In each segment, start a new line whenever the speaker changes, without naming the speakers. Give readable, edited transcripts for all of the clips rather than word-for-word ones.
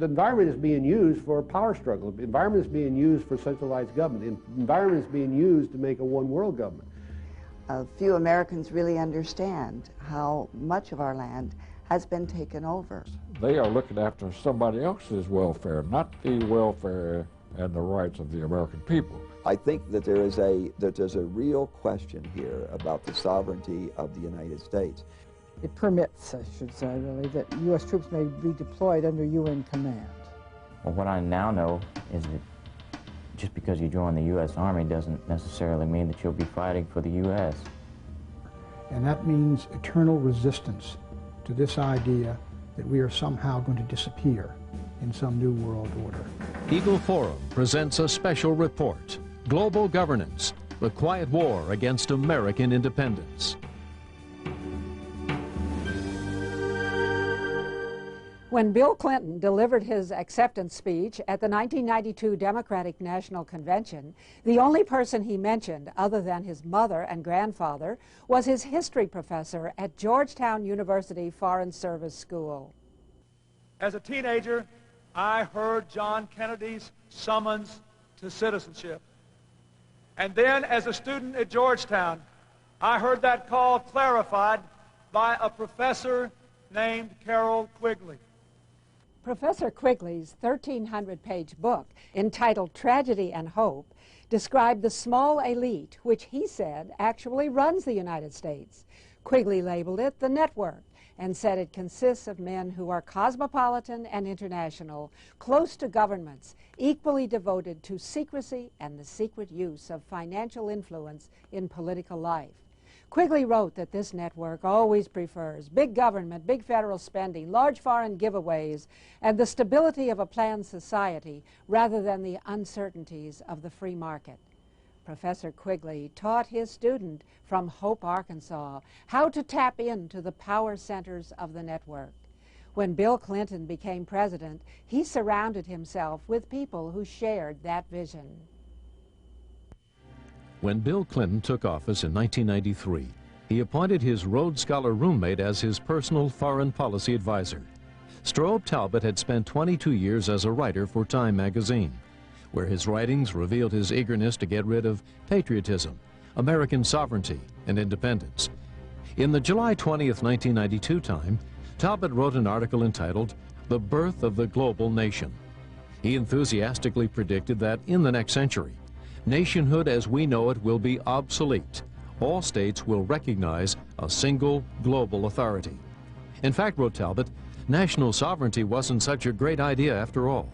The environment is being used for a power struggle. The environment is being used for centralized government. The environment is being used to make a one-world government.
Few Americans really understand how much of our land has been taken over.
They are looking after somebody else's welfare, not the welfare and the rights of the American people.
I think that there's a real question here about the sovereignty of the United States.
It permits, I should say, really, that U.S. troops may be deployed under UN command.
Well, what I now know is that just because you join the U.S. Army doesn't necessarily mean that you'll be fighting for the U.S.
And that means eternal resistance to this idea that we are somehow going to disappear in some new world order.
Eagle Forum presents a special report, Global Governance, the Quiet War Against American Independence.
When Bill Clinton delivered his acceptance speech at the 1992 Democratic National Convention, the only person he mentioned, other than his mother and grandfather, was his history professor at Georgetown University Foreign Service School.
As a teenager, I heard John Kennedy's summons to citizenship. And then, as a student at Georgetown, I heard that call clarified by a professor named Carroll Quigley.
Professor Quigley's 1,300-page book, entitled Tragedy and Hope, described the small elite, which he said actually runs the United States. Quigley labeled it the network and said it consists of men who are cosmopolitan and international, close to governments, equally devoted to secrecy and the secret use of financial influence in political life. Quigley wrote that this network always prefers big government, big federal spending, large foreign giveaways, and the stability of a planned society rather than the uncertainties of the free market. Professor Quigley taught his student from Hope, Arkansas, how to tap into the power centers of the network. When Bill Clinton became president, he surrounded himself with people who shared that vision.
When Bill Clinton took office in 1993, he appointed his Rhodes Scholar roommate as his personal foreign policy advisor. Strobe Talbott had spent 22 years as a writer for Time magazine, where his writings revealed his eagerness to get rid of patriotism, American sovereignty, and independence. In the July 20th, 1992 Time, Talbott wrote an article entitled The Birth of the Global Nation. He enthusiastically predicted that in the next century, nationhood as we know it will be obsolete. All states will recognize a single global authority. In fact, wrote Talbott, national sovereignty wasn't such a great idea after all.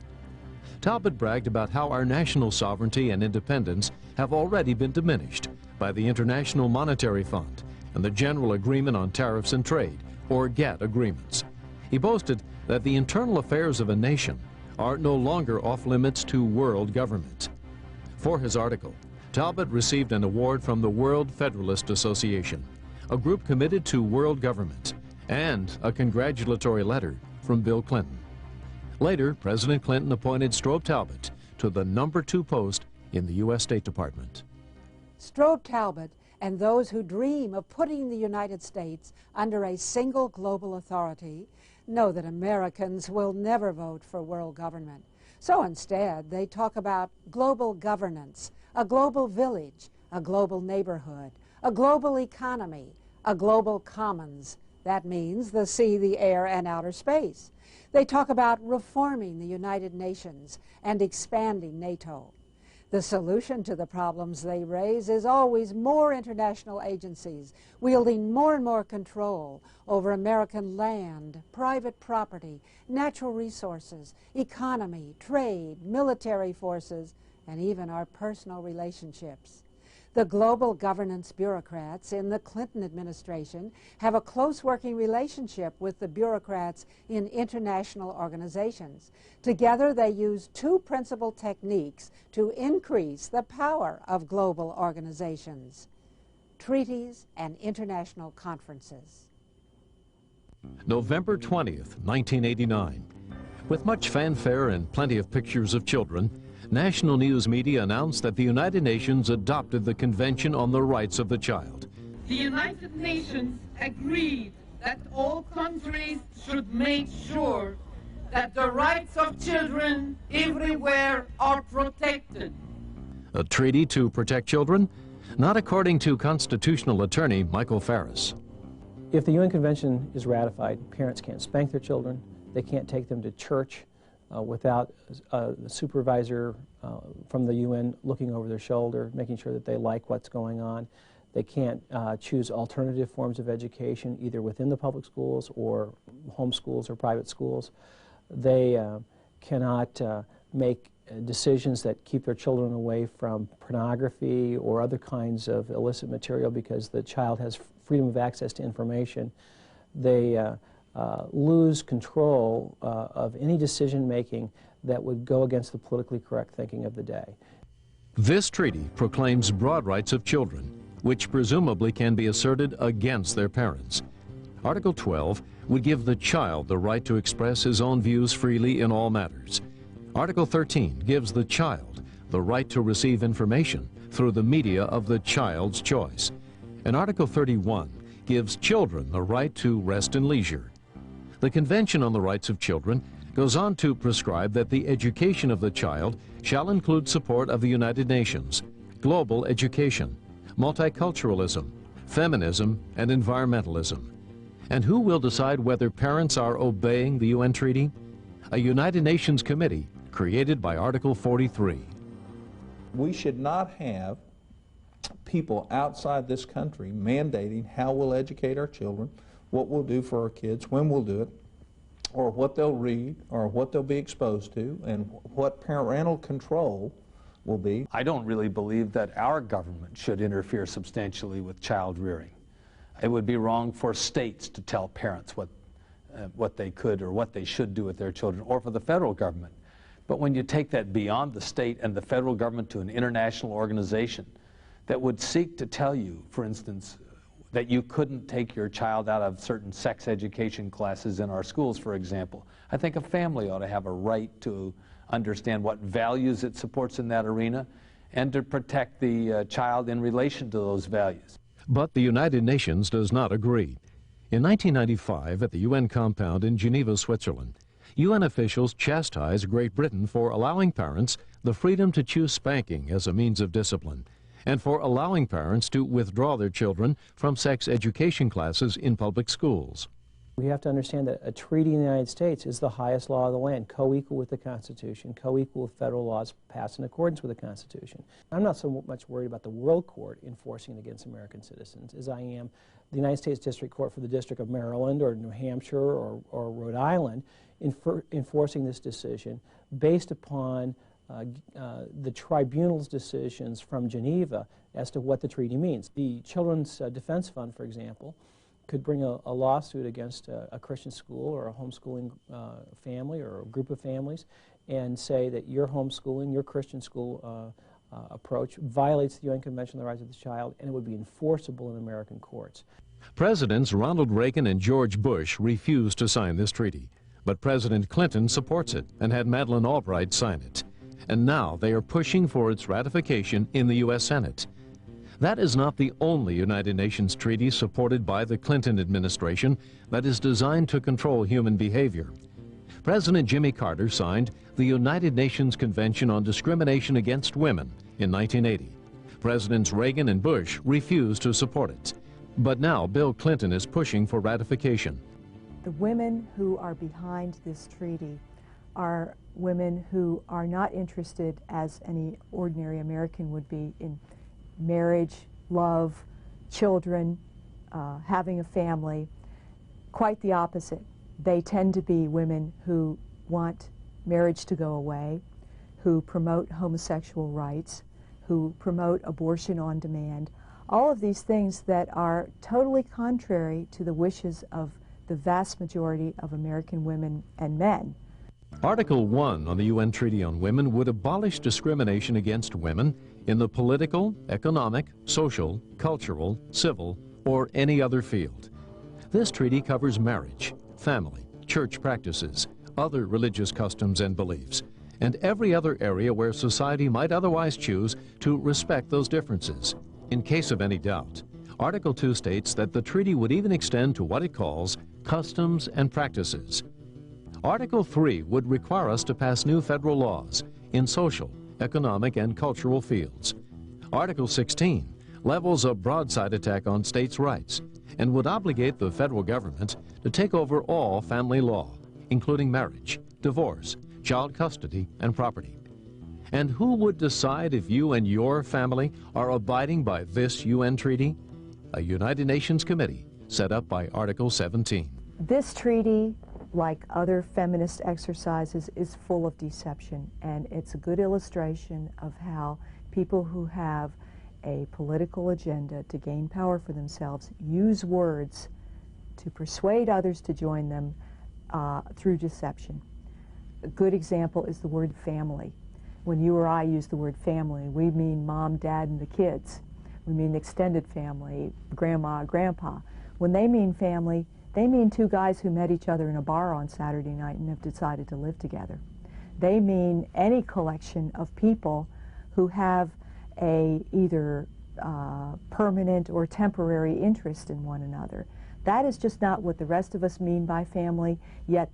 Talbott bragged about how our national sovereignty and independence have already been diminished by the International Monetary Fund and the General Agreement on Tariffs and Trade, or GATT agreements. He boasted that the internal affairs of a nation are no longer off limits to world government. For his article, Talbott received an award from the World Federalist Association, a group committed to world government, and a congratulatory letter from Bill Clinton. Later, President Clinton appointed Strobe Talbott to the #2 post in the U.S. State Department.
Strobe Talbott and those who dream of putting the United States under a single global authority know that Americans will never vote for world government. So instead, they talk about global governance, a global village, a global neighborhood, a global economy, a global commons. That means the sea, the air, and outer space. They talk about reforming the United Nations and expanding NATO. The solution to the problems they raise is always more international agencies wielding more and more control over American land, private property, natural resources, economy, trade, military forces, and even our personal relationships. The global governance bureaucrats in the Clinton administration have a close working relationship with the bureaucrats in international organizations. Together, they use two principal techniques to increase the power of global organizations: treaties and international conferences.
November 20th, 1989. With much fanfare and plenty of pictures of children, national news media announced that the United Nations adopted the Convention on the Rights of the Child.
The United Nations agreed that all countries should make sure that the rights of children everywhere are protected.
A treaty to protect children? Not according to constitutional attorney Michael Farris.
If the UN Convention is ratified, parents can't spank their children, they can't take them to church without a supervisor from the UN looking over their shoulder, making sure that they like what's going on. They can't choose alternative forms of education, either within the public schools or home schools or private schools. They cannot make decisions that keep their children away from pornography or other kinds of illicit material because the child has freedom of access to information. They lose control of any decision-making that would go against the politically correct thinking of the day.
This treaty proclaims broad rights of children, which presumably can be asserted against their parents. Article 12 would give the child the right to express his own views freely in all matters. Article 13 gives the child the right to receive information through the media of the child's choice. And Article 31 gives children the right to rest and leisure. The Convention on the Rights of Children goes on to prescribe that the education of the child shall include support of the United Nations, global education, multiculturalism, feminism, and environmentalism. And who will decide whether parents are obeying the UN treaty? A United Nations committee created by Article 43.
We should not have people outside this country mandating how we'll educate our children, what we'll do for our kids, when we'll do it, or what they'll read, or what they'll be exposed to, and what parental control will be.
I don't really believe that our government should interfere substantially with child rearing. It would be wrong for states to tell parents what they could or what they should do with their children, or for the federal government. But when you take that beyond the state and the federal government to an international organization that would seek to tell you, for instance, that you couldn't take your child out of certain sex education classes in our schools, for example, I think a family ought to have a right to understand what values it supports in that arena and to protect the child in relation to those values.
But the United Nations does not agree. In 1995, at the UN compound in Geneva, Switzerland, UN officials chastised Great Britain for allowing parents the freedom to choose spanking as a means of discipline, and for allowing parents to withdraw their children from sex education classes in public schools.
We have to understand that a treaty in the United States is the highest law of the land, co-equal with the Constitution, co-equal with federal laws passed in accordance with the Constitution. I'm not so much worried about the World Court enforcing it against American citizens as I am the United States District Court for the District of Maryland or New Hampshire or Rhode Island enforcing this decision based upon the tribunal's decisions from Geneva as to what the treaty means. The Children's Defense Fund, for example, could bring a lawsuit against a Christian school or a homeschooling family or a group of families and say that your homeschooling, your Christian school approach violates the UN Convention on the Rights of the Child, and it would be enforceable in American courts.
Presidents Ronald Reagan and George Bush refused to sign this treaty, but President Clinton supports it and had Madeleine Albright sign it. And now they are pushing for its ratification in the U.S. Senate. That is not the only United Nations treaty supported by the Clinton administration that is designed to control human behavior. President Jimmy Carter signed the United Nations Convention on Discrimination Against Women in 1980. Presidents Reagan and Bush refused to support it. But now Bill Clinton is pushing for ratification.
The women who are behind this treaty are women who are not interested, as any ordinary American would be, in marriage, love, children, having a family. Quite the opposite. They tend to be women who want marriage to go away, who promote homosexual rights, who promote abortion on demand, all of these things that are totally contrary to the wishes of the vast majority of American women and men.
Article 1 on the UN Treaty on Women would abolish discrimination against women in the political, economic, social, cultural, civil, or any other field. This treaty covers marriage, family, church practices, other religious customs and beliefs, and every other area where society might otherwise choose to respect those differences. In case of any doubt, Article 2 states that the treaty would even extend to what it calls customs and practices. Article 3 would require us to pass new federal laws in social, economic, and cultural fields. Article 16 levels a broadside attack on states' rights and would obligate the federal government to take over all family law, including marriage, divorce, child custody, and property. And who would decide if you and your family are abiding by this UN treaty? A United Nations committee set up by Article 17.
This treaty, like other feminist exercises, is full of deception, and it's a good illustration of how people who have a political agenda to gain power for themselves use words to persuade others to join them through deception. A good example is the word family. When you or I use the word family, we mean mom, dad, and the kids. We mean extended family, grandma, grandpa. When they mean family, they mean two guys who met each other in a bar on Saturday night and have decided to live together. They mean any collection of people who have a either permanent or temporary interest in one another. That is just not what the rest of us mean by family, yet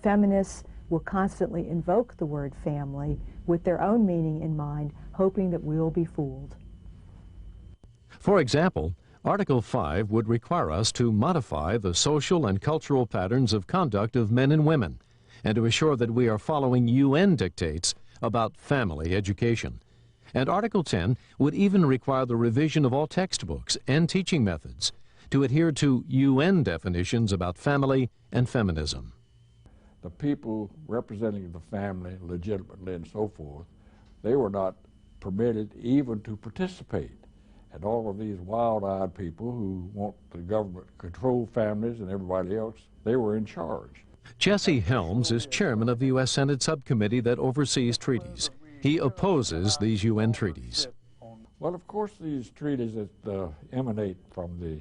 feminists will constantly invoke the word family with their own meaning in mind, hoping that we'll be fooled.
For example, Article 5 would require us to modify the social and cultural patterns of conduct of men and women, and to assure that we are following UN dictates about family education. And Article 10 would even require the revision of all textbooks and teaching methods to adhere to UN definitions about family and feminism.
The people representing the family legitimately and so forth, they were not permitted even to participate. And all of these wild-eyed people who want the government to control families and everybody else, they were in charge.
Jesse Helms is chairman of the U.S. Senate subcommittee that oversees treaties. He opposes these UN treaties.
Well, of course, these treaties that emanate from the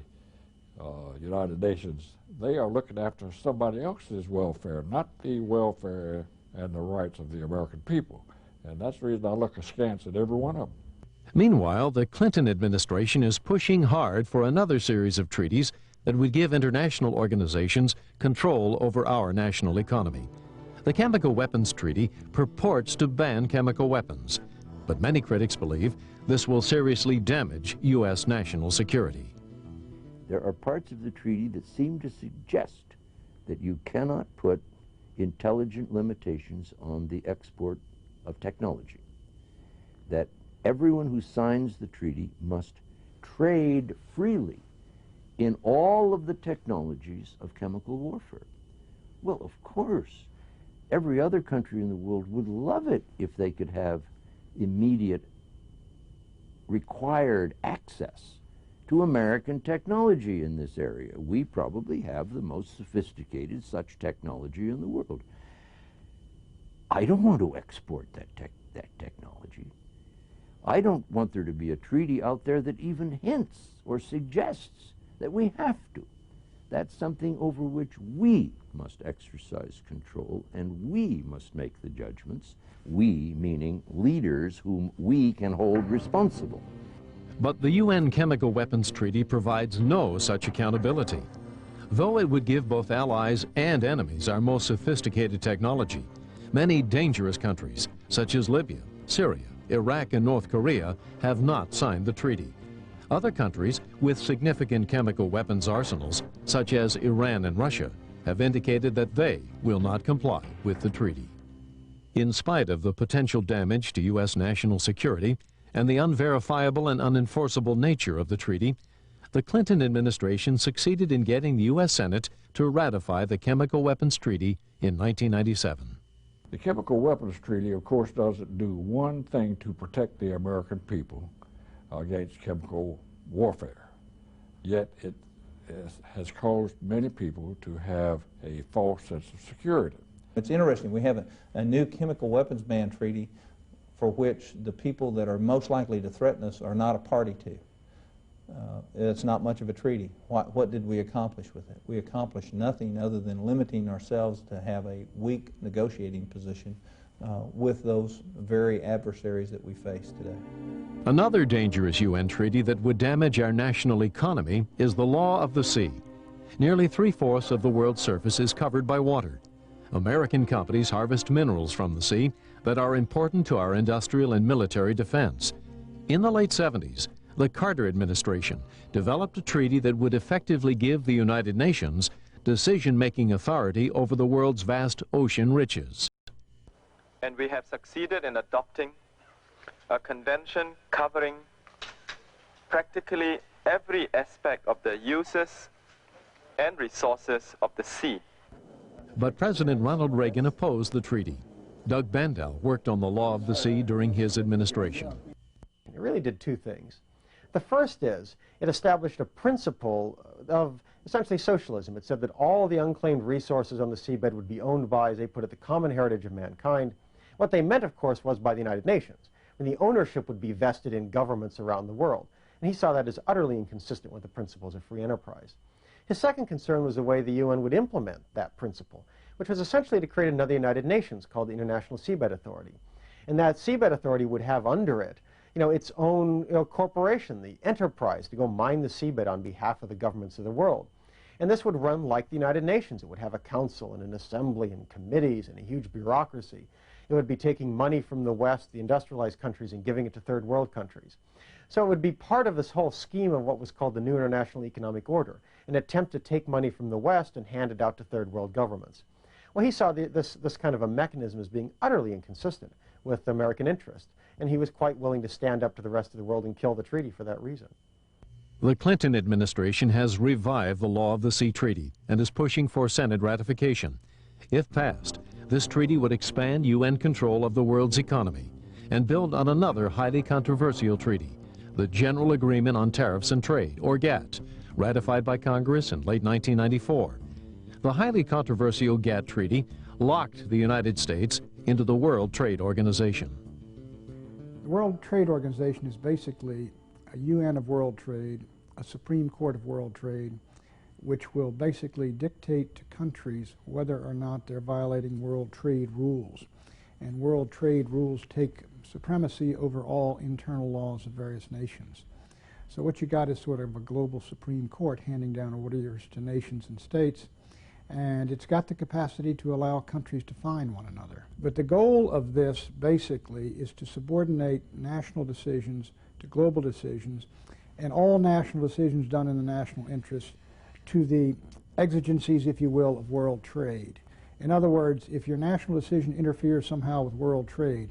United Nations, they are looking after somebody else's welfare, not the welfare and the rights of the American people. And that's the reason I look askance at every one of them.
Meanwhile, the Clinton administration is pushing hard for another series of treaties that would give international organizations control over our national economy. The Chemical Weapons Treaty purports to ban chemical weapons, but many critics believe this will seriously damage U.S. national security.
There are parts of the treaty that seem to suggest that you cannot put intelligent limitations on the export of technology, that everyone who signs the treaty must trade freely in all of the technologies of chemical warfare. Well, of course, every other country in the world would love it if they could have immediate required access to American technology in this area. We probably have the most sophisticated such technology in the world. I don't want to export that technology. I don't want there to be a treaty out there that even hints or suggests that we have to. That's something over which we must exercise control, and we must make the judgments. We, meaning leaders whom we can hold responsible.
But the UN Chemical Weapons Treaty provides no such accountability. Though it would give both allies and enemies our most sophisticated technology, many dangerous countries, such as Libya, Syria, Iraq, and North Korea, have not signed the treaty. Other countries with significant chemical weapons arsenals, such as Iran and Russia, have indicated that they will not comply with the treaty. In spite of the potential damage to U.S. national security and the unverifiable and unenforceable nature of the treaty, the Clinton administration succeeded in getting the U.S. Senate to ratify the Chemical Weapons Treaty in 1997.
The Chemical Weapons Treaty, of course, doesn't do one thing to protect the American people against chemical warfare. Yet it has caused many people to have a false sense of security.
It's interesting. We have a new chemical weapons ban treaty for which the people that are most likely to threaten us are not a party to. It's not much of a treaty. What did we accomplish with it? We accomplished nothing other than limiting ourselves to have a weak negotiating position with those very adversaries that we face today.
Another dangerous UN treaty that would damage our national economy is the law of the sea. Nearly 3/4 of the world's surface is covered by water. American companies harvest minerals from the sea that are important to our industrial and military defense. In the late 70s, the Carter administration developed a treaty that would effectively give the United Nations decision-making authority over the world's vast ocean riches.
And we have succeeded in adopting a convention covering practically every aspect of the uses and resources of the sea.
But President Ronald Reagan opposed the treaty. Doug Bandel worked on the law of the sea during his administration.
It really did two things. The first is it established a principle of essentially socialism. It said that all the unclaimed resources on the seabed would be owned by, as they put it, the common heritage of mankind. What they meant, of course, was by the United Nations. And the ownership would be vested in governments around the world. And he saw that as utterly inconsistent with the principles of free enterprise. His second concern was the way the UN would implement that principle, which was essentially to create another United Nations called the International Seabed Authority. And that Seabed Authority would have under it, its own corporation, the enterprise, to go mine the seabed on behalf of the governments of the world. And this would run like the United Nations. It would have a council and an assembly and committees and a huge bureaucracy. It would be taking money from the West, the industrialized countries, and giving it to third world countries. So it would be part of this whole scheme of what was called the New International Economic Order, an attempt to take money from the West and hand it out to third world governments. Well, he saw this kind of a mechanism as being utterly inconsistent with American interest, and he was quite willing to stand up to the rest of the world and kill the treaty for that reason.
The Clinton administration has revived the Law of the Sea Treaty and is pushing for Senate ratification. If passed, this treaty would expand UN control of the world's economy and build on another highly controversial treaty, the General Agreement on Tariffs and Trade, or GATT, ratified by Congress in late 1994. The highly controversial GATT treaty locked the United States into the World Trade Organization.
The World Trade Organization is basically a UN of world trade, a Supreme Court of world trade, which will basically dictate to countries whether or not they're violating world trade rules. And world trade rules take supremacy over all internal laws of various nations. So what you got is sort of a global Supreme Court handing down orders to nations and states, and it's got the capacity to allow countries to fine one another. But the goal of this basically is to subordinate national decisions to global decisions, and all national decisions done in the national interest to the exigencies, if you will, of world trade. In other words, if your national decision interferes somehow with world trade,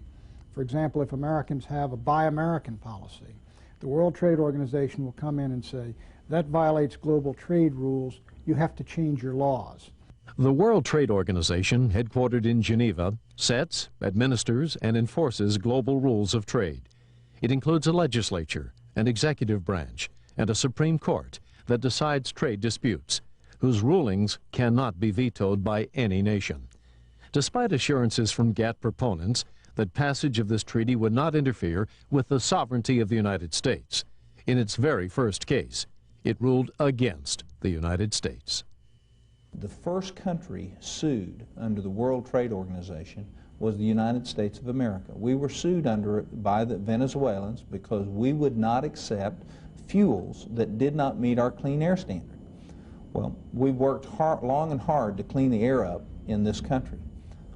for example, if Americans have a Buy American policy, the World Trade Organization will come in and say, that violates global trade rules, you have to change your laws.
The World Trade Organization, headquartered in Geneva, sets, administers, and enforces global rules of trade. It includes a legislature, an executive branch, and a Supreme Court that decides trade disputes, whose rulings cannot be vetoed by any nation. Despite assurances from GATT proponents that passage of this treaty would not interfere with the sovereignty of the United States, in its very first case, it ruled against the United States.
The first country sued under the World Trade Organization was the United States of America. We were sued under it by the Venezuelans because we would not accept fuels that did not meet our clean air standard. Well, we worked long and hard to clean the air up in this country.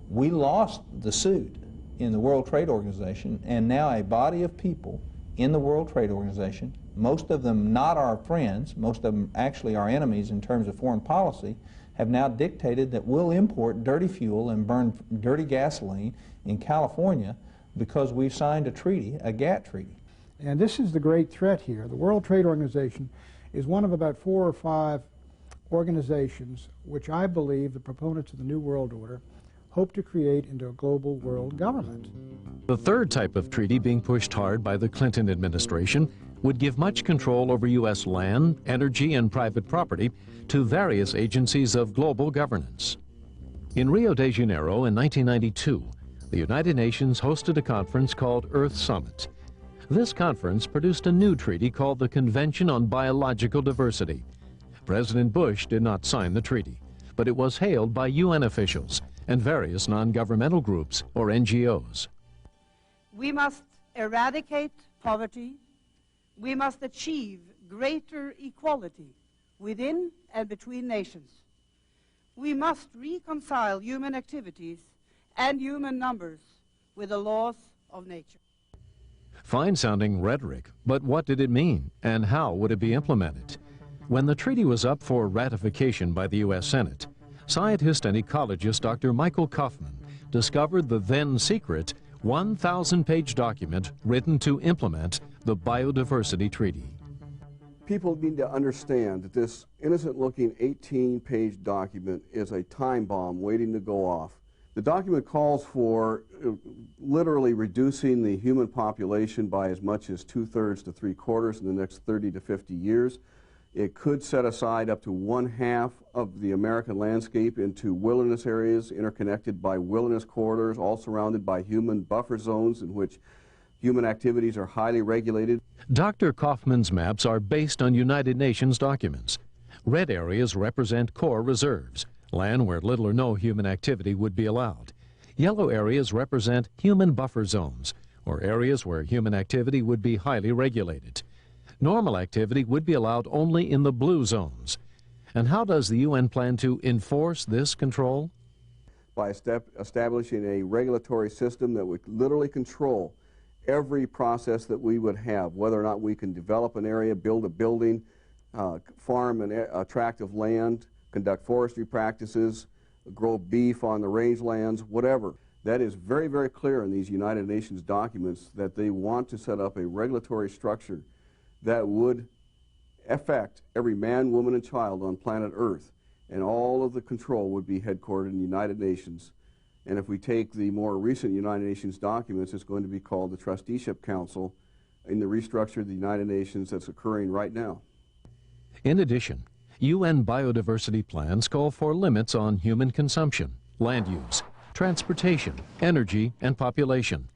We lost the suit in the World Trade Organization, and now a body of people in the World Trade Organization, most of them not our friends, most of them actually our enemies in terms of foreign policy, have now dictated that we'll import dirty fuel and burn dirty gasoline in California because we've signed a treaty, a GATT treaty.
And this is the great threat here. The World Trade Organization is one of about 4 or 5 organizations which I believe the proponents of the New World Order hope to create into a global world government.
The third type of treaty being pushed hard by the Clinton administration would give much control over U.S. land, energy, and private property to various agencies of global governance. In Rio de Janeiro in 1992, the United Nations hosted a conference called Earth Summit. This conference produced a new treaty called the Convention on Biological Diversity. President Bush did not sign the treaty, but it was hailed by UN officials and various non-governmental groups, or NGOs.
We must eradicate poverty. We must achieve greater equality within and between nations.
we must reconcile human activities and human numbers with the laws of nature.
Fine-sounding rhetoric, but what did it mean, and how would it be implemented? When the treaty was up for ratification by the U.S. Senate, scientist and ecologist Dr. Michael Kaufman discovered the then-secret 1,000-page document written to implement the Biodiversity Treaty.
People need to understand that this innocent-looking 18-page document is a time bomb waiting to go off. The document calls for literally reducing the human population by as much as 2/3 to 3/4 in the next 30 to 50 years. It could set aside up to 1/2 of the American landscape into wilderness areas interconnected by wilderness corridors, all surrounded by human buffer zones in which human activities are highly regulated.
Dr. Kaufman's maps are based on United Nations documents. Red areas represent core reserves, land where little or no human activity would be allowed. Yellow areas represent human buffer zones, or areas where human activity would be highly regulated. Normal activity would be allowed only in the blue zones. And how does the UN plan to enforce this control?
By establishing a regulatory system that would literally control every process that we would have, whether or not we can develop an area, build a building, farm a tract of land, conduct forestry practices, grow beef on the rangelands, whatever. That is very, very clear in these United Nations documents that they want to set up a regulatory structure that would affect every man, woman, and child on planet Earth. And all of the control would be headquartered in the United Nations. And if we take the more recent United Nations documents, it's going to be called the Trusteeship Council in the restructure of the United Nations that's occurring right now.
In addition, UN biodiversity plans call for limits on human consumption, land use, transportation, energy, and population.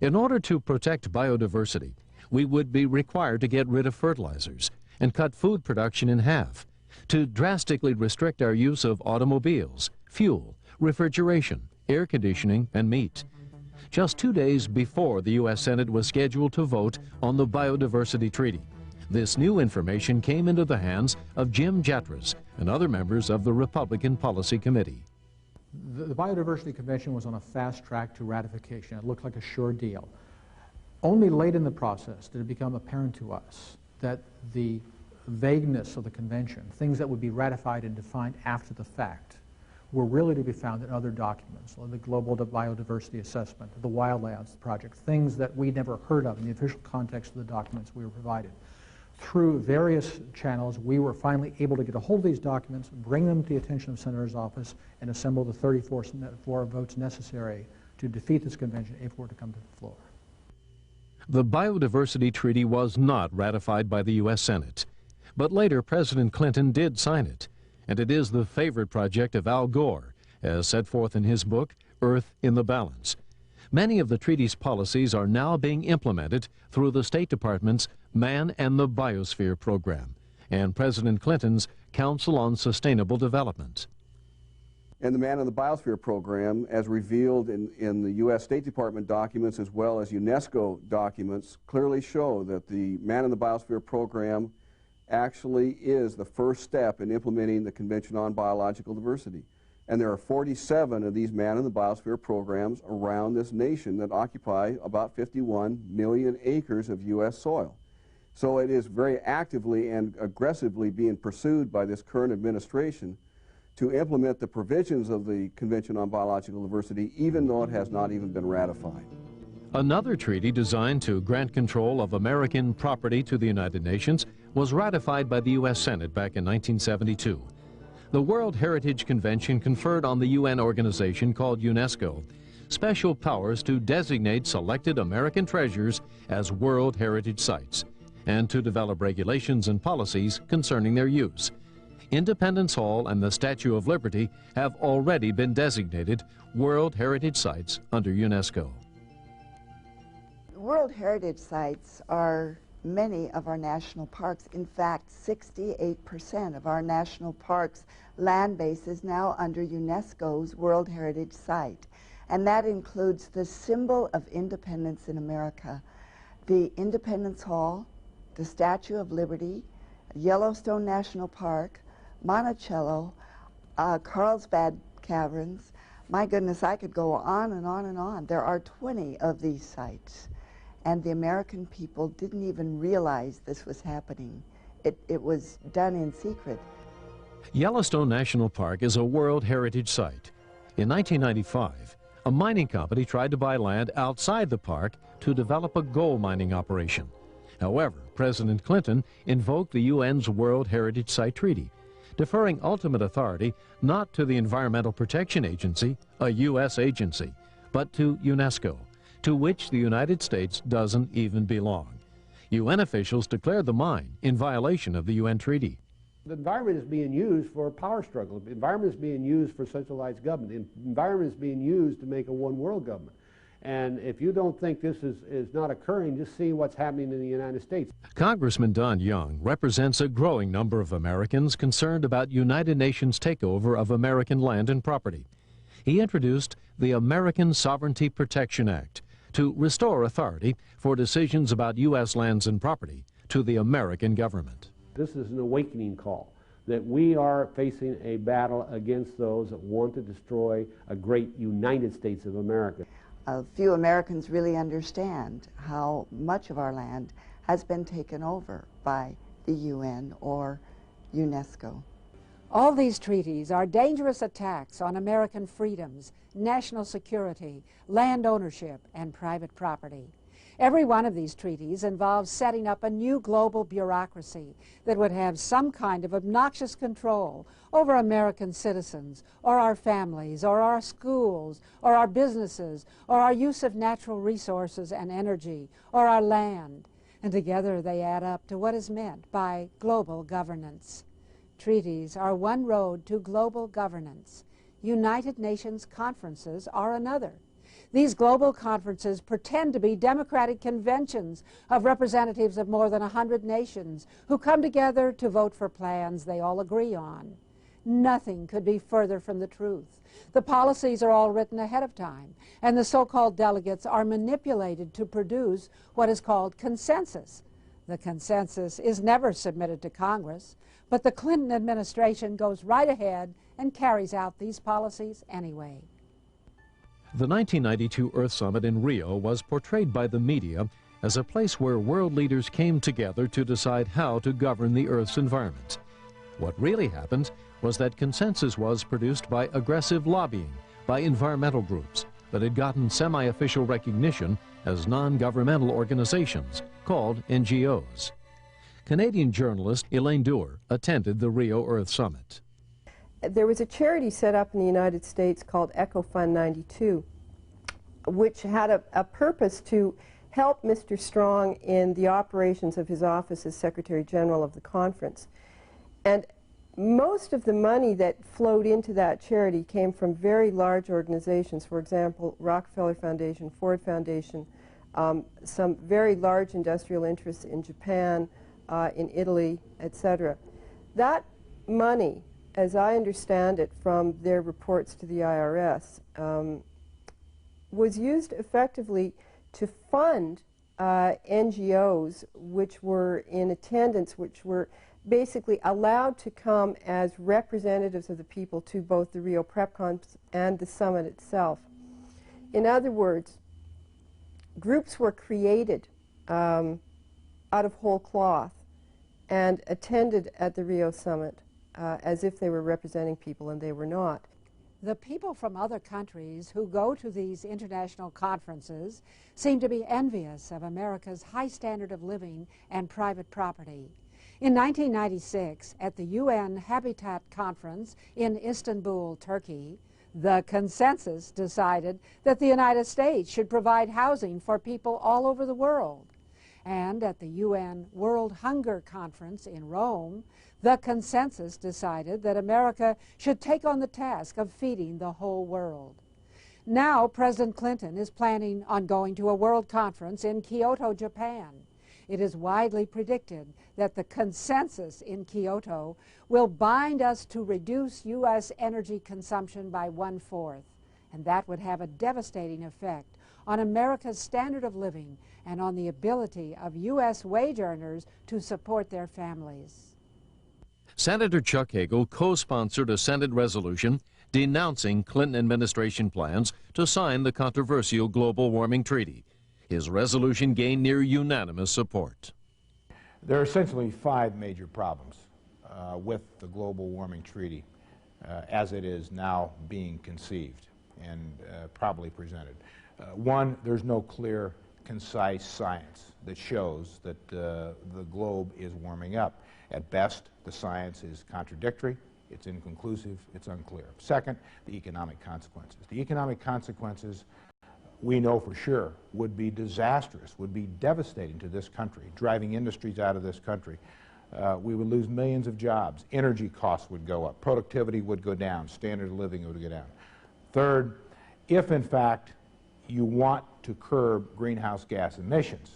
In order to protect biodiversity, we would be required to get rid of fertilizers and cut food production in half, to drastically restrict our use of automobiles, fuel, refrigeration, air conditioning, and meat. Just 2 days before the U.S. Senate was scheduled to vote on the Biodiversity Treaty, this new information came into the hands of Jim Jatras and other members of the Republican Policy Committee.
The Biodiversity Convention was on a fast track to ratification. It looked like a sure deal. Only late in the process did it become apparent to us that the vagueness of the convention, things that would be ratified and defined after the fact, were really to be found in other documents, like the Global Biodiversity Assessment, the Wildlands Project, things that we'd never heard of in the official context of the documents we were provided. Through various channels, we were finally able to get a hold of these documents, bring them to the attention of the Senator's office, and assemble the 34 votes necessary to defeat this convention if it were to come to the floor.
The Biodiversity Treaty was not ratified by the U.S. Senate, but later President Clinton did sign it, and it is the favorite project of Al Gore, as set forth in his book, Earth in the Balance. Many of the treaty's policies are now being implemented through the State Department's Man and the Biosphere program and President Clinton's Council on Sustainable Development.
And the Man and the Biosphere program, as revealed in the U.S. State Department documents as well as UNESCO documents, clearly show that the Man and the Biosphere program actually is the first step in implementing the Convention on Biological Diversity. And there are 47 of these Man and the Biosphere programs around this nation that occupy about 51 million acres of U.S. soil. So it is very actively and aggressively being pursued by this current administration to implement the provisions of the Convention on Biological Diversity, even though it has not even been ratified.
Another treaty designed to grant control of American property to the United Nations was ratified by the U.S. Senate back in 1972. The World Heritage Convention conferred on the UN organization called UNESCO special powers to designate selected American treasures as World Heritage Sites and to develop regulations and policies concerning their use. Independence Hall and the Statue of Liberty have already been designated World Heritage Sites under UNESCO.
World Heritage Sites are many of our national parks. In fact, 68% of our national parks land base is now under UNESCO's World Heritage Site. And that includes the symbol of independence in America, the Independence Hall, the Statue of Liberty, Yellowstone National Park, Monticello, Carlsbad Caverns, my goodness, I could go on and on and on. There are 20 of these sites, and the American people didn't even realize this was happening. It was done in secret.
Yellowstone National Park is a World Heritage Site. In 1995, a mining company tried to buy land outside the park to develop a gold mining operation. However, President Clinton invoked the UN's World Heritage Site Treaty, deferring ultimate authority not to the Environmental Protection Agency, a U.S. agency, but to UNESCO, to which the United States doesn't even belong. UN officials declared the mine in violation of the UN treaty.
The environment is being used for a power struggle. The environment is being used for centralized government. The environment is being used to make a one-world government. And if you don't think this is not occurring, just see what's happening in the United States.
Congressman Don Young represents a growing number of Americans concerned about United Nations takeover of American land and property. He introduced the American Sovereignty Protection Act to restore authority for decisions about U.S. lands and property to the American government.
This is an awakening call that we are facing a battle against those that want to destroy a great United States of America.
Few Americans really understand how much of our land has been taken over by the UN or UNESCO.
All these treaties are dangerous attacks on American freedoms, national security, land ownership, and private property. Every one of these treaties involves setting up a new global bureaucracy that would have some kind of obnoxious control over American citizens, or our families, or our schools, or our businesses, or our use of natural resources and energy, or our land. And together they add up to what is meant by global governance. Treaties are one road to global governance. United Nations conferences are another. These global conferences pretend to be democratic conventions of representatives of more than 100 nations who come together to vote for plans they all agree on. Nothing could be further from the truth. The policies are all written ahead of time, and the so-called delegates are manipulated to produce what is called consensus. The consensus is never submitted to Congress, but the Clinton administration goes right ahead and carries out these policies anyway.
The 1992 Earth Summit in Rio was portrayed by the media as a place where world leaders came together to decide how to govern the Earth's environment. What really happened was that consensus was produced by aggressive lobbying by environmental groups that had gotten semi-official recognition as non-governmental organizations called NGOs. Canadian journalist Elaine Dewar attended the Rio Earth Summit.
There was a charity set up in the United States called Echo Fund 92, which had a purpose to help Mr. Strong in the operations of his office as Secretary General of the conference. And most of the money that flowed into that charity came from very large organizations, for example, Rockefeller Foundation, Ford Foundation, some very large industrial interests in Japan, in Italy, etc. That money, as I understand it from their reports to the IRS, was used effectively to fund NGOs which were in attendance, which were basically allowed to come as representatives of the people to both the Rio PrepCon and the summit itself. In other words, groups were created out of whole cloth and attended at the Rio Summit as if they were representing people, and they were not.
The people from other countries who go to these international conferences seem to be envious of America's high standard of living and private property. In 1996, at the UN Habitat Conference in Istanbul, Turkey, the consensus decided that the United States should provide housing for people all over the world. And at the UN World Hunger Conference in Rome, the consensus decided that America should take on the task of feeding the whole world. Now, President Clinton is planning on going to a world conference in Kyoto, Japan. It is widely predicted that the consensus in Kyoto will bind us to reduce U.S. energy consumption by 1/4, and that would have a devastating effect on America's standard of living and on the ability of U.S. wage earners to support their families.
Senator Chuck Hagel co-sponsored a Senate resolution denouncing Clinton administration plans to sign the controversial global warming treaty. His resolution gained near unanimous support.
There are essentially 5 major problems with the global warming treaty as it is now being conceived and probably presented. One, there's no clear, concise science that shows that the globe is warming up. At best, the science is contradictory, it's inconclusive, it's unclear. Second, the economic consequences. The economic consequences, we know for sure, would be disastrous, would be devastating to this country, driving industries out of this country. We would lose millions of jobs. Energy costs would go up. Productivity would go down. Standard of living would go down. Third, if in fact you want to curb greenhouse gas emissions,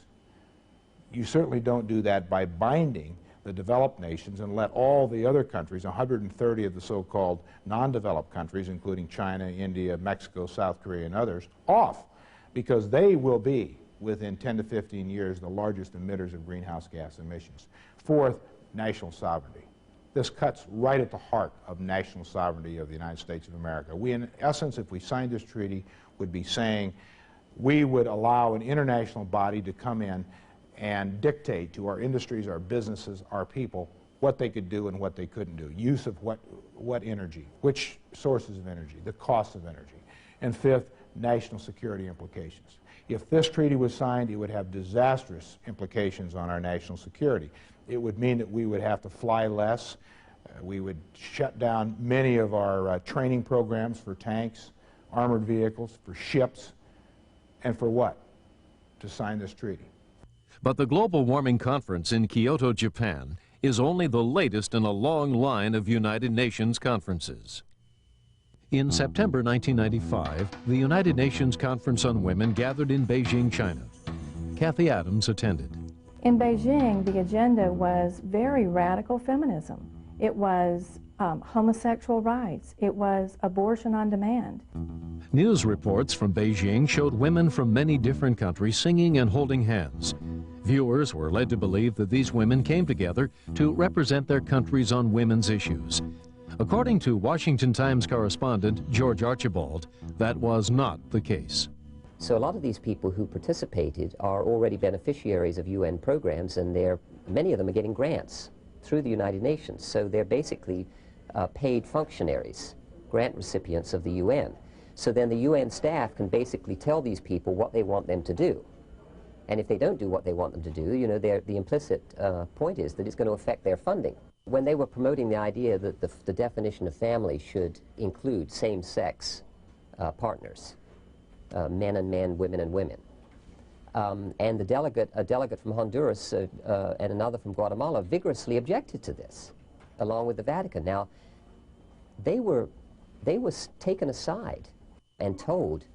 you certainly don't do that by binding the developed nations and let all the other countries, 130 of the so-called non-developed countries, including China, India, Mexico, South Korea, and others, off, because they will be, within 10 to 15 years, the largest emitters of greenhouse gas emissions. Fourth, national sovereignty. This cuts right at the heart of national sovereignty of the United States of America. We, in essence, if we signed this treaty, would be saying we would allow an international body to come in and dictate to our industries, our businesses, our people, what they could do and what they couldn't do. Use of what energy, which sources of energy, the cost of energy. And fifth, national security implications. If this treaty was signed, it would have disastrous implications on our national security. It would mean that we would have to fly less. We would shut down many of our training programs for tanks, armored vehicles, for ships, and for what? To sign this treaty.
But the Global Warming Conference in Kyoto, Japan, is only the latest in a long line of United Nations conferences. In September 1995, the United Nations Conference on Women gathered in Beijing, China. Kathy Adams attended.
In Beijing, the agenda was very radical feminism. It was homosexual rights. It was abortion on demand.
News reports from Beijing showed women from many different countries singing and holding hands. Viewers were led to believe that these women came together to represent their countries on women's issues. According to Washington Times correspondent George Archibald, that was not the case.
So a lot of these people who participated are already beneficiaries of UN programs, and many of them are getting grants through the United Nations. So they're basically paid functionaries, grant recipients of the UN. So then the UN staff can basically tell these people what they want them to do. And if they don't do what they want them to do, you know, the implicit point is that it's going to affect their funding. When they were promoting the idea that the definition of family should include same-sex partners, men and men, women and women, and a delegate from Honduras and another from Guatemala vigorously objected to this, along with the Vatican. Now, they were taken aside and told,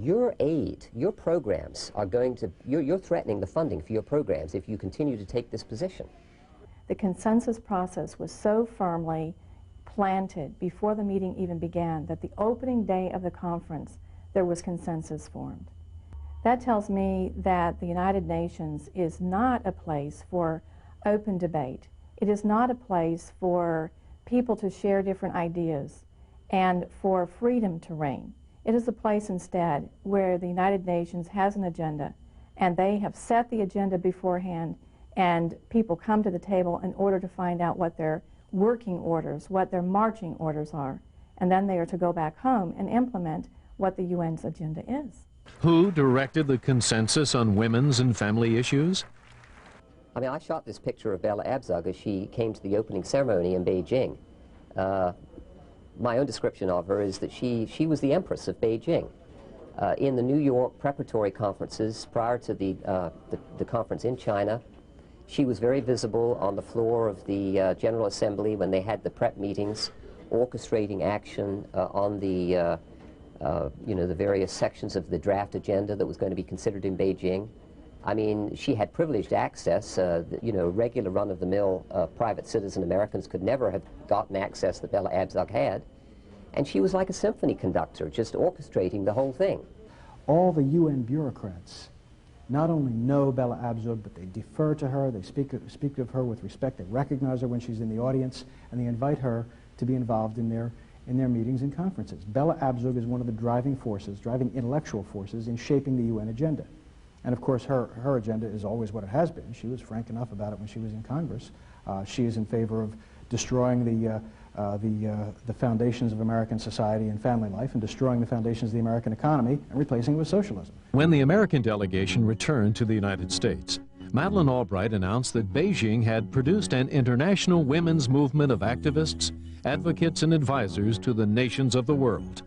your aid, your programs are going to, you're threatening the funding for your programs if you continue to take this position.
The consensus process was so firmly planted before the meeting even began that the opening day of the conference there was consensus formed. That tells me that the United Nations is not a place for open debate. It is not a place for people to share different ideas and for freedom to reign. It is a place instead where the United Nations has an agenda, and they have set the agenda beforehand, and people come to the table in order to find out what their working orders, what their marching orders are, and then they are to go back home and implement what the UN's agenda is.
Who directed the consensus on women's and family issues?
I mean, I shot this picture of Bella Abzug as she came to the opening ceremony in Beijing. My own description of her is that she was the Empress of Beijing. In the New York preparatory conferences prior to the conference in China, she was very visible on the floor of the General Assembly when they had the prep meetings, orchestrating action on the the various sections of the draft agenda that was going to be considered in Beijing. I mean, she had privileged access. Regular run-of-the-mill private citizen Americans could never have gotten access that Bella Abzug had. And she was like a symphony conductor, just orchestrating the whole thing.
All the UN bureaucrats
not only know Bella Abzug, but they defer to her, they speak of her with respect, they recognize her when she's in the audience, and they invite her to be involved in their meetings and conferences. Bella Abzug is one of the driving forces, driving intellectual forces in shaping the UN agenda. And of course, her agenda is always what it has been. She was frank enough about it when she was in Congress. She is in favor of destroying the foundations of American society and family life and destroying the foundations of the American economy and replacing it with socialism.
When the American delegation returned to the United States, Madeleine Albright announced that Beijing had produced an international women's movement of activists, advocates, and advisors to the nations of the world.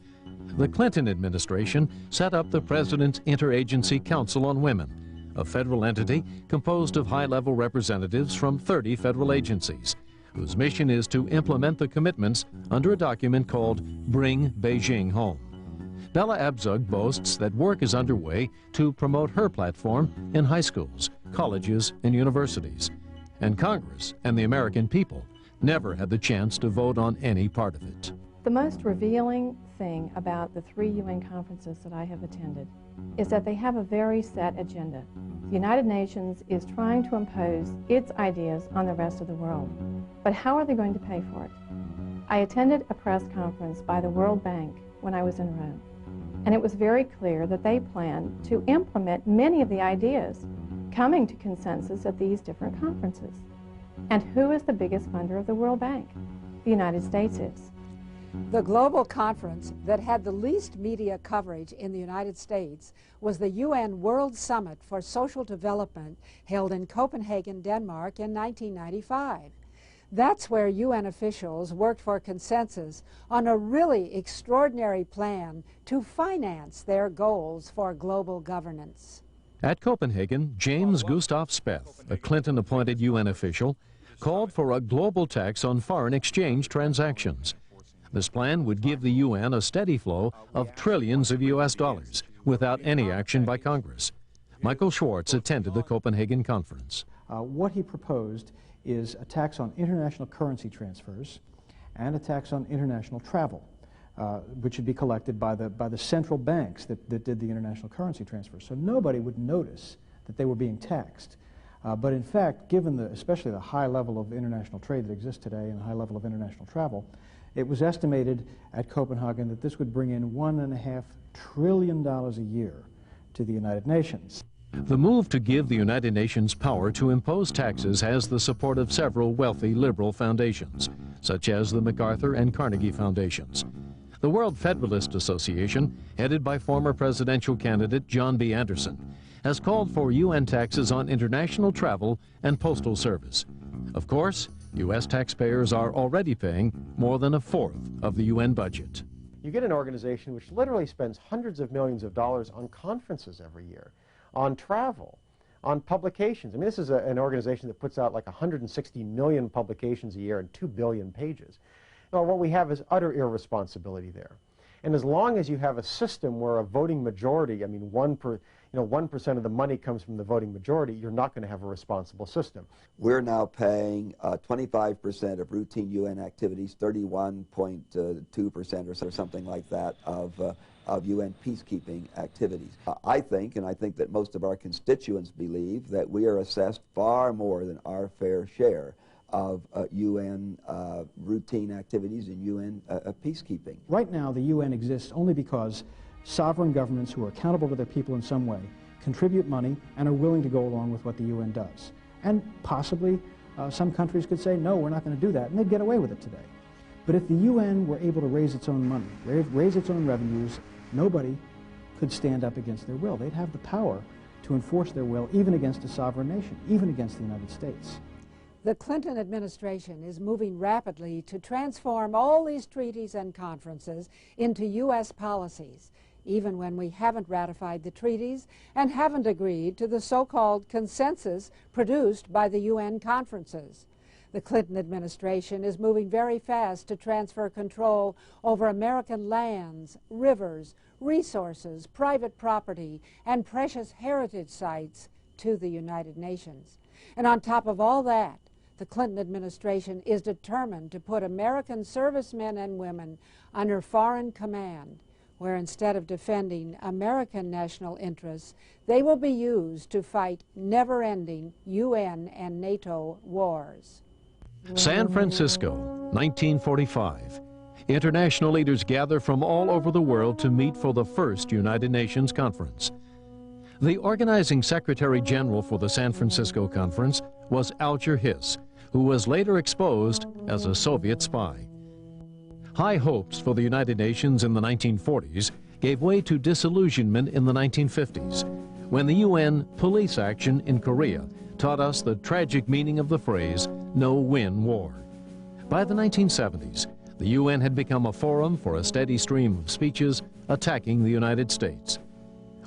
The Clinton administration set up the President's Interagency Council on Women, a federal entity composed of high-level representatives from 30 federal agencies, whose mission is to implement the commitments under a document called Bring Beijing Home. Bella Abzug boasts that work is underway to promote her platform in high schools, colleges, and universities. And Congress and the American people never had the chance to vote on any part of it.
The most revealing thing about the 3 UN conferences that I have attended is that they have a very set agenda. The United Nations is trying to impose its ideas on the rest of the world. But how are they going to pay for it? I attended a press conference by the World Bank when I was in Rome, and it was very clear that they plan to implement many of the ideas coming to consensus at these different conferences. And who is the biggest funder of the World Bank? The United States is.
The global conference that had the least media coverage in the United States was the UN World Summit for Social Development held in Copenhagen, Denmark in 1995. That's where UN officials worked for consensus on a really extraordinary plan to finance their goals for global governance.
At Copenhagen, James Gustav Speth, a Clinton-appointed UN official, called for a global tax on foreign exchange transactions. This plan would give the UN a steady flow of trillions of US dollars without any action by Congress. Michael Schwartz attended the Copenhagen conference.
What he proposed is a tax on international currency transfers and a tax on international travel, which would be collected by the central banks that did the international currency transfers. So nobody would notice that they were being taxed. But in fact, given especially the high level of international trade that exists today and the high level of international travel, it was estimated at Copenhagen that this would bring in $1.5 trillion a year to the United Nations.
The move to give the United Nations power to impose taxes has the support of several wealthy liberal foundations, such as the MacArthur and Carnegie Foundations. The World Federalist Association, headed by former presidential candidate John B. Anderson, has called for UN taxes on international travel and postal service. Of course, U.S. taxpayers are already paying more than 1/4 of the UN budget.
You get an organization which literally spends hundreds of millions of dollars on conferences every year, on travel, on publications. I mean, this is an organization that puts out like 160 million publications a year and 2 billion pages. Well, what we have is utter irresponsibility there. And as long as you have a system where a voting majority, I mean, 1% of the money comes from the voting majority, you're not going to have a responsible system.
We're now paying 25% of routine UN activities, 31.2% or something like that of UN peacekeeping activities. I think that most of our constituents believe that we are assessed far more than our fair share of UN routine activities and UN peacekeeping.
Right now, the UN exists only because sovereign governments who are accountable to their people in some way contribute money and are willing to go along with what the UN does. And possibly some countries could say, no, we're not going to do that, and they'd get away with it today. But if the UN were able to raise its own money, raise its own revenues, nobody could stand up against their will. They'd have the power to enforce their will even against a sovereign nation, even against the United States.
The Clinton administration is moving rapidly to transform all these treaties and conferences into U.S. policies, even when we haven't ratified the treaties and haven't agreed to the so-called consensus produced by the UN conferences. The Clinton administration is moving very fast to transfer control over American lands, rivers, resources, private property, and precious heritage sites to the United Nations. And on top of all that, the Clinton administration is determined to put American servicemen and women under foreign command, where instead of defending American national interests, they will be used to fight never-ending UN and NATO wars.
San Francisco, 1945. International leaders gather from all over the world to meet for the first United Nations conference. The organizing Secretary General for the San Francisco Conference was Alger Hiss, who was later exposed as a Soviet spy. High hopes for the United Nations in the 1940s gave way to disillusionment in the 1950s, when the UN police action in Korea taught us the tragic meaning of the phrase, no-win war. By the 1970s, the UN had become a forum for a steady stream of speeches attacking the United States.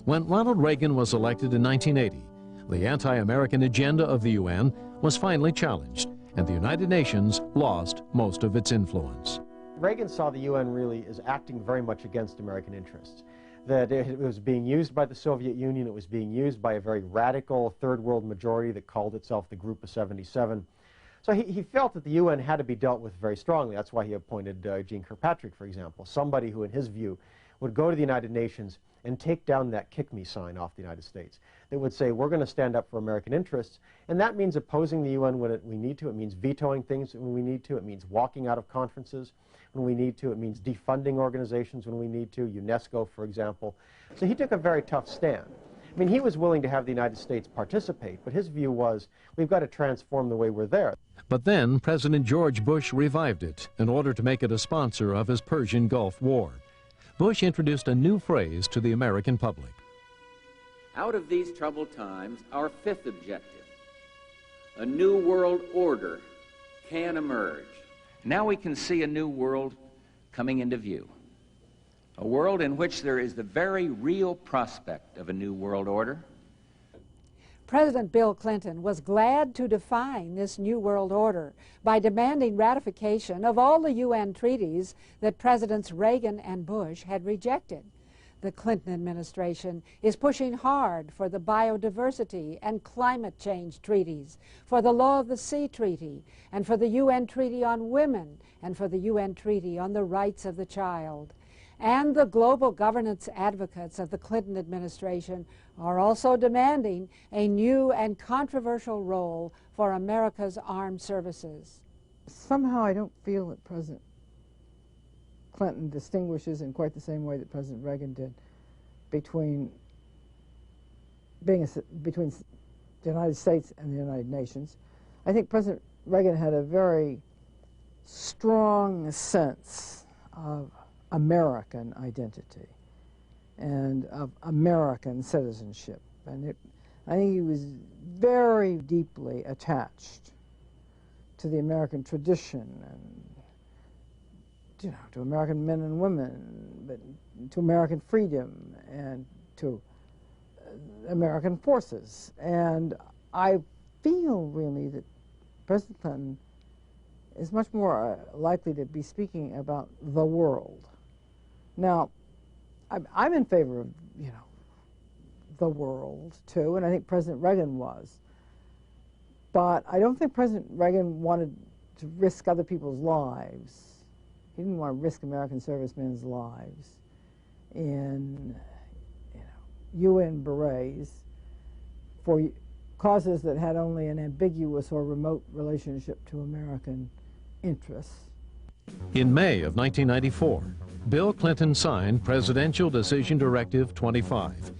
When Ronald Reagan was elected in 1980, the anti-American agenda of the UN was finally challenged, and the United Nations lost most of its influence.
Reagan saw the UN really as acting very much against American interests, that it was being used by the Soviet Union, it was being used by a very radical third world majority that called itself the Group of 77. So he felt that the UN had to be dealt with very strongly. That's why he appointed Jeane Kirkpatrick, for example, somebody who, in his view, would go to the United Nations and take down that kick me sign off the United States. That would say, we're going to stand up for American interests, and that means opposing the UN when we need to. It means vetoing things when we need to. It means walking out of conferences when we need to. It means defunding organizations when we need to, UNESCO, for example. So he took a very tough stand. I mean, he was willing to have the United States participate, but his view was, we've got to transform the way we're there.
But then President George Bush revived it in order to make it a sponsor of his Persian Gulf War. Bush introduced a new phrase to the American public.
Out of these troubled times, our fifth objective, a new world order, can emerge. Now we can see a new world coming into view. A world in which there is the very real prospect of a new world order.
President Bill Clinton was glad to define this new world order by demanding ratification of all the UN treaties that Presidents Reagan and Bush had rejected. The Clinton administration is pushing hard for the biodiversity and climate change treaties, for the Law of the Sea Treaty, and for the UN Treaty on Women, and for the UN Treaty on the Rights of the Child. And the global governance advocates of the Clinton administration are also demanding a new and controversial role for America's armed services.
Somehow I don't feel that President Clinton distinguishes in quite the same way that President Reagan did between the United States and the United Nations. I think President Reagan had a very strong sense of American identity and of American citizenship. And I think he was very deeply attached to the American tradition and, you know, to American men and women, but to American freedom and to American forces. And I feel really that President Clinton is much more likely to be speaking about the world. Now, I'm in favor of, you know, the world too, and I think President Reagan was. But I don't think President Reagan wanted to risk other people's lives. He didn't want to risk American servicemen's lives in, you know, UN berets for causes that had only an ambiguous or remote relationship to American interests.
In May of 1994, Bill Clinton signed Presidential Decision Directive 25.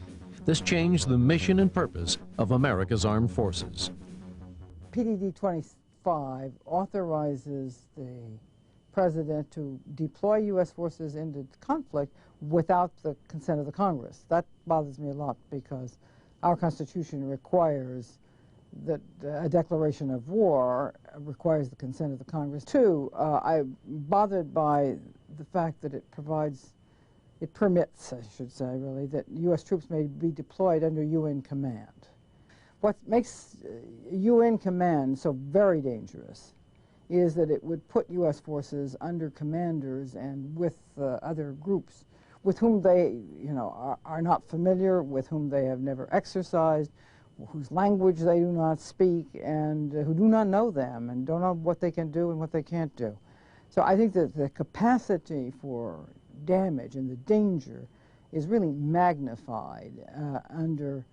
This changed the mission and purpose of America's armed forces.
PDD 25 authorizes the President to deploy U.S. forces into conflict without the consent of the Congress. That bothers me a lot because our Constitution requires that a declaration of war requires the consent of the Congress. Two, I'm bothered by the fact that it permits, I should say, really, that U.S. troops may be deployed under UN command. What makes UN command so very dangerous is that it would put U.S. forces under commanders and with other groups with whom they, you know, are not familiar, with whom they have never exercised, whose language they do not speak, and who do not know them and don't know what they can do and what they can't do. So I think that the capacity for damage and the danger is really magnified under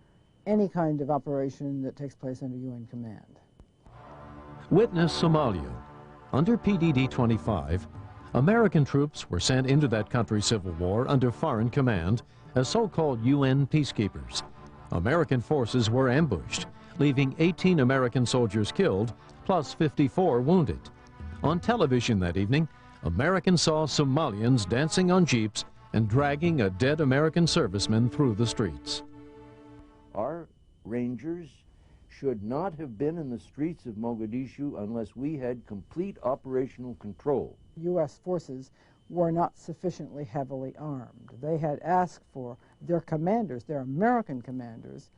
any kind of operation that takes place under UN command.
Witness Somalia. Under PDD-25, American troops were sent into that country's civil war under foreign command as so-called UN peacekeepers. American forces were ambushed, leaving 18 American soldiers killed, plus 54 wounded. On television that evening, Americans saw Somalians dancing on jeeps and dragging a dead American serviceman through the streets.
Our Rangers should not have been in the streets of Mogadishu unless we had complete operational control.
U.S. forces were not sufficiently heavily armed. They had asked for, their commanders, their American commanders,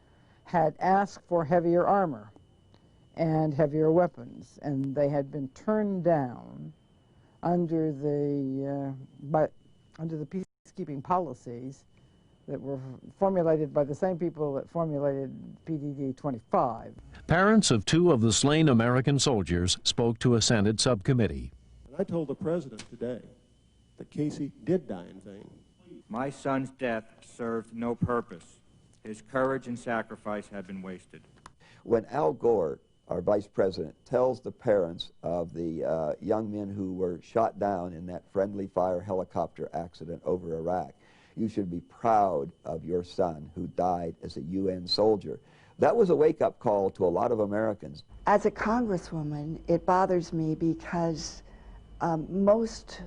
had asked for heavier armor and heavier weapons, and they had been turned down under the peacekeeping policies that were formulated by the same people that formulated PDD-25.
Parents of 2 of the slain American soldiers spoke to a Senate subcommittee.
I told the president today that Casey did die in vain.
My son's death served no purpose. His courage and sacrifice have been wasted.
When Al Gore, our vice president, tells the parents of the young men who were shot down in that friendly fire helicopter accident over Iraq, you should be proud of your son who died as a UN soldier. That was a wake-up call to a lot of Americans.
As a congresswoman, it bothers me because most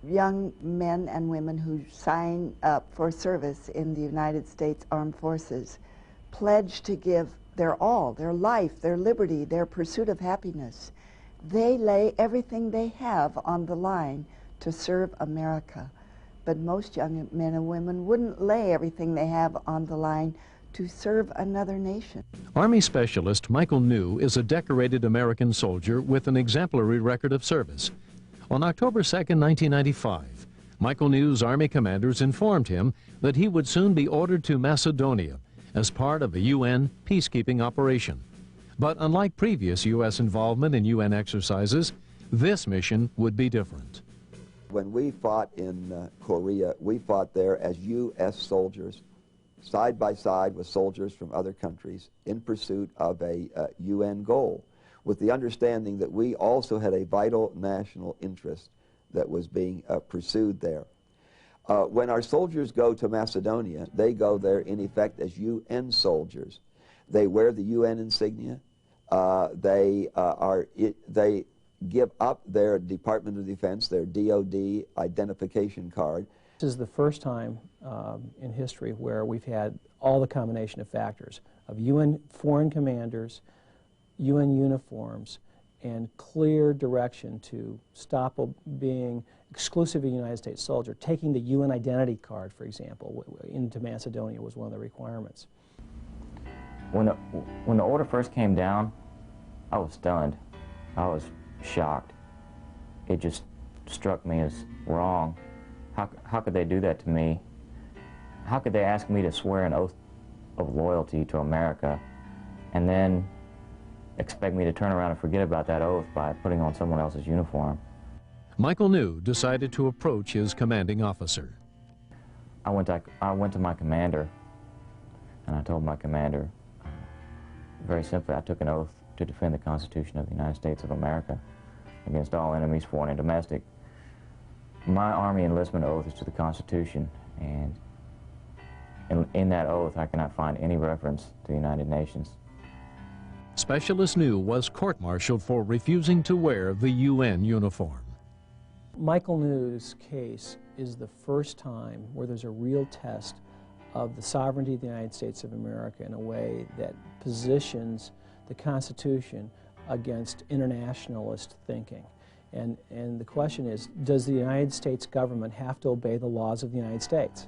young men and women who sign up for service in the United States Armed Forces pledge to give their all, their life, their liberty, their pursuit of happiness. They lay everything they have on the line to serve America. But most young men and women wouldn't lay everything they have on the line to serve another nation.
Army Specialist Michael New is a decorated American soldier with an exemplary record of service. On October 2, 1995, Michael New's Army commanders informed him that he would soon be ordered to Macedonia as part of a UN peacekeeping operation. But unlike previous U.S. involvement in UN exercises, this mission would be different.
When we fought in Korea, we fought there as U.S. soldiers, side by side with soldiers from other countries in pursuit of a UN goal, with the understanding that we also had a vital national interest that was being pursued there. When our soldiers go to Macedonia, they go there in effect as UN soldiers. They wear the UN insignia. They give up their Department of Defense, their DOD identification card.
This is the first time in history where we've had all the combination of factors of UN foreign commanders, UN uniforms, and clear direction to stop being exclusively a United States soldier. Taking the UN identity card, for example, into Macedonia was one of the requirements.
When the order first came down, I was stunned. I was shocked. It just struck me as wrong. How could they do that to me? How could they ask me to swear an oath of loyalty to America and then expect me to turn around and forget about that oath by putting on someone else's uniform?
Michael New decided to approach his commanding officer.
I went to my commander, and I told my commander, very simply, I took an oath to defend the Constitution of the United States of America against all enemies, foreign and domestic. My Army enlistment oath is to the Constitution, and in that oath I cannot find any reference to the United Nations.
Specialist New was court-martialed for refusing to wear the UN uniform.
Michael New's case is the first time where there's a real test of the sovereignty of the United States of America in a way that positions the Constitution against internationalist thinking. And the question is, does the United States government have to obey the laws of the United States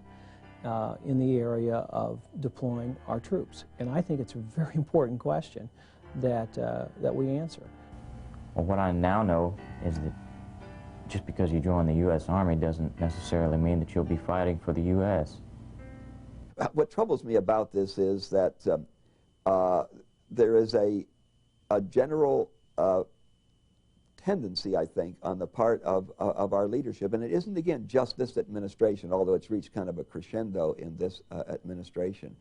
in the area of deploying our troops? And I think it's a very important question that we answer.
Well, what I now know is that just because you join the U.S. Army doesn't necessarily mean that you'll be fighting for the U.S.
What troubles me about this is that there is a general tendency, I think, on the part of our leadership, and it isn't, again, just this administration, although it's reached kind of a crescendo in this administration,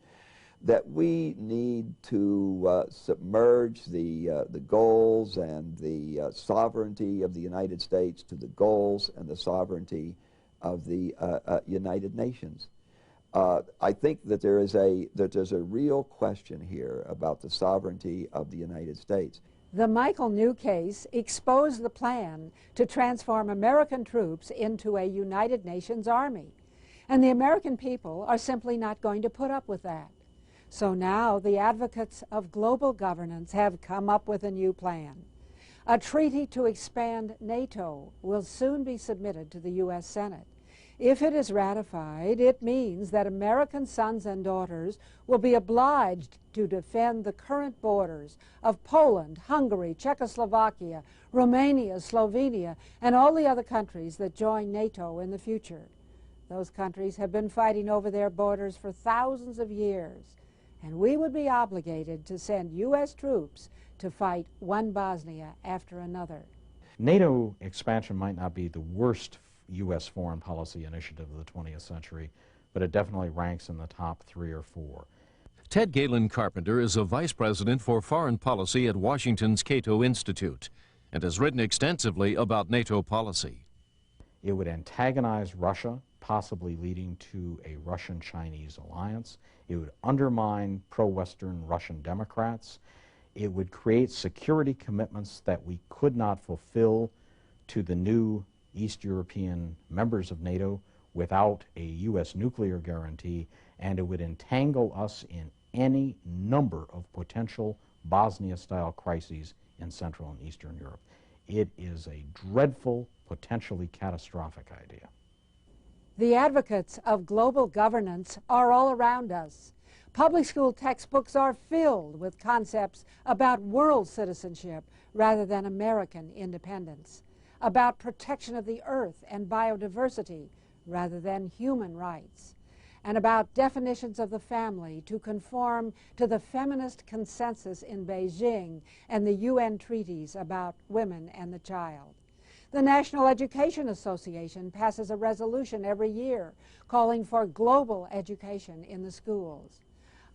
that we need to submerge the goals and the sovereignty of the United States to the goals and the sovereignty of the United Nations. I think that there's a real question here about the sovereignty of the United States.
The Michael New case exposed the plan to transform American troops into a United Nations army. And the American people are simply not going to put up with that. So now the advocates of global governance have come up with a new plan. A treaty to expand NATO will soon be submitted to the U.S. Senate. If it is ratified, it means that American sons and daughters will be obliged to defend the current borders of Poland, Hungary, Czechoslovakia, Romania, Slovenia, and all the other countries that join NATO in the future. Those countries have been fighting over their borders for thousands of years, and we would be obligated to send U.S. troops to fight one Bosnia after another.
NATO expansion might not be the worst U.S. foreign policy initiative of the 20th century, but it definitely ranks in the top 3 or 4.
Ted Galen Carpenter is a vice president for foreign policy at Washington's Cato Institute and has written extensively about NATO policy.
It would antagonize Russia, possibly leading to a Russian-Chinese alliance. It would undermine pro-Western Russian Democrats. It would create security commitments that we could not fulfill to the new East European members of NATO without a U.S. nuclear guarantee, and it would entangle us in any number of potential Bosnia-style crises in Central and Eastern Europe. It is a dreadful, potentially catastrophic idea.
The advocates of global governance are all around us. Public school textbooks are filled with concepts about world citizenship rather than American independence, about protection of the earth and biodiversity rather than human rights, and about definitions of the family to conform to the feminist consensus in Beijing and the UN treaties about women and the child. The National Education Association passes a resolution every year calling for global education in the schools.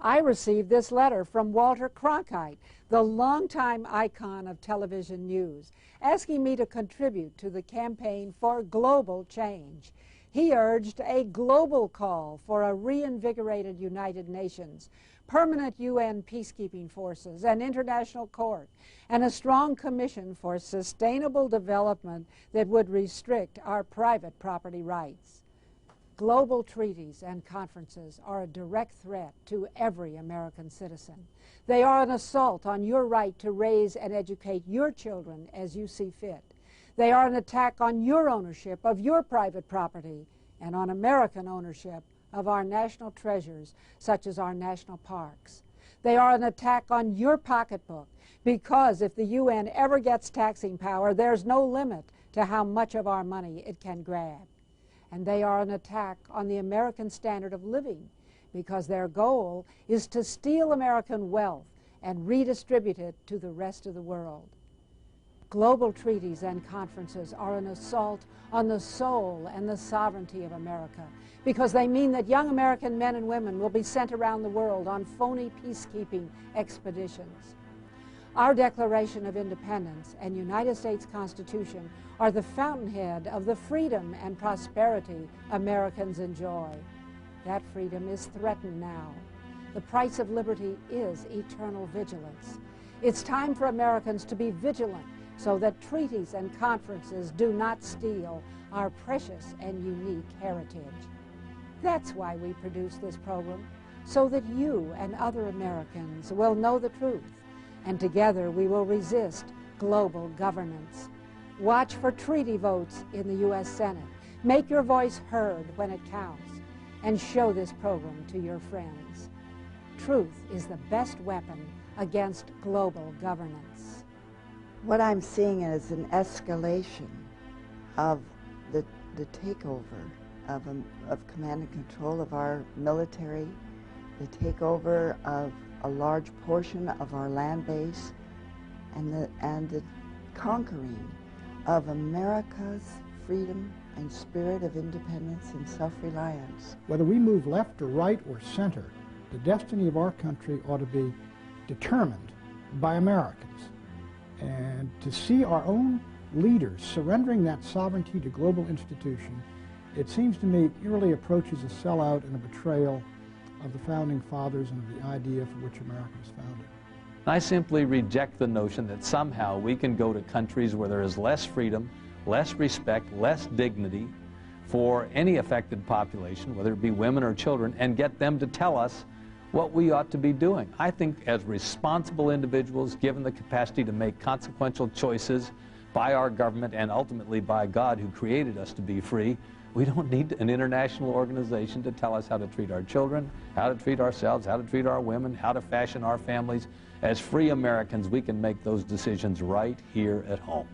I received this letter from Walter Cronkite, the longtime icon of television news, asking me to contribute to the campaign for global change. He urged a global call for a reinvigorated United Nations, permanent UN peacekeeping forces, an international court, and a strong commission for sustainable development that would restrict our private property rights. Global treaties and conferences are a direct threat to every American citizen. They are an assault on your right to raise and educate your children as you see fit. They are an attack on your ownership of your private property and on American ownership of our national treasures, such as our national parks. They are an attack on your pocketbook, because if the UN ever gets taxing power, there's no limit to how much of our money it can grab. And they are an attack on the American standard of living, because their goal is to steal American wealth and redistribute it to the rest of the world. Global treaties and conferences are an assault on the soul and the sovereignty of America, because they mean that young American men and women will be sent around the world on phony peacekeeping expeditions. Our Declaration of Independence and United States Constitution are the fountainhead of the freedom and prosperity Americans enjoy. That freedom is threatened now. The price of liberty is eternal vigilance. It's time for Americans to be vigilant so that treaties and conferences do not steal our precious and unique heritage. That's why we produce this program, so that you and other Americans will know the truth, and together we will resist global governance. Watch for treaty votes in the U.S. Senate. Make your voice heard when it counts, and show this program to your friends. Truth is the best weapon against global governance.
What I'm seeing is an escalation of the takeover of command and control of our military, the takeover of a large portion of our land base, and the conquering of America's freedom and spirit of independence and self-reliance.
Whether we move left or right or center, the destiny of our country ought to be determined by Americans. And to see our own leaders surrendering that sovereignty to global institutions, it seems to me really approaches a sellout and a betrayal of the Founding Fathers and of the idea for which America was founded.
I simply reject the notion that somehow we can go to countries where there is less freedom, less respect, less dignity for any affected population, whether it be women or children, and get them to tell us what we ought to be doing. I think as responsible individuals, given the capacity to make consequential choices by our government and ultimately by God who created us to be free, we don't need an international organization to tell us how to treat our children, how to treat ourselves, how to treat our women, how to fashion our families. As free Americans, we can make those decisions right here at home.